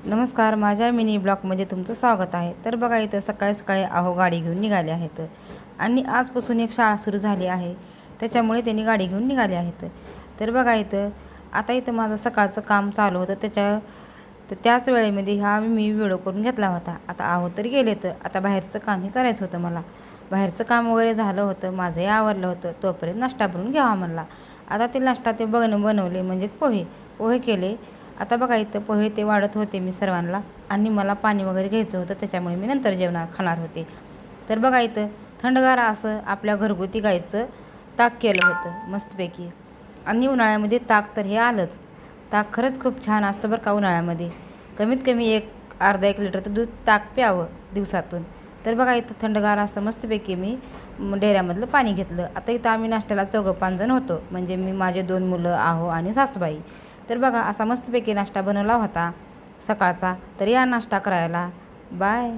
नमस्कार, माझ्या मिनी ब्लॉगमध्ये तुमचं स्वागत आहे. तर बघा इथं सकाळी सकाळी अहो गाडी घेऊन निघाले आहेत आणि आजपासून एक शाळा सुरू झाली आहे, त्याच्यामुळे त्यांनी गाडी घेऊन निघाले आहेत. तर बघा इथं आता इथं माझं सकाळचं काम चालू होतं, तर त्याच वेळेमध्ये मी व्हिडिओ करून घेतला होता. आता अहो तर गेले, तर आता बाहेरचं कामही करायचं होतं मला. बाहेरचं काम वगैरे झालं होतं, माझंही आवरलं होतं. तोपर्यंत नाश्ता बनवून घ्यावा म्हणला. आता ते नाश्ता बनवले म्हणजे पोहे केले. आता बघा इथं पोहे ते वाढत होते मी सर्वांना, आणि मला पाणी वगैरे घ्यायचं होतं, त्याच्यामुळे मी नंतर खाणार होते. तर बघा इथं थंडगार असं आपल्या घरगुती गाईचं ताक केलं होतं मस्तपैकी. आणि उन्हाळ्यामध्ये ताक तर हे आलंच. ताक खरंच खूप छान असतं बरं का उन्हाळ्यामध्ये. कमीत कमी अर्धा एक लिटर तर दूध ताक प्यावं दिवसातून. तर बघा इथं थंडगार असं मस्तपैकी मी डेऱ्यामधलं पाणी घेतलं. आता इथं आम्ही नाश्त्याला 4-5 जण होतो, म्हणजे मी, माझे 2 मुलं, आहो आणि सासूबाई. तर बघा असा मस्तपैकी नाश्ता बनवला होता सकाळचा. तर या नाश्ता करायला. बाय.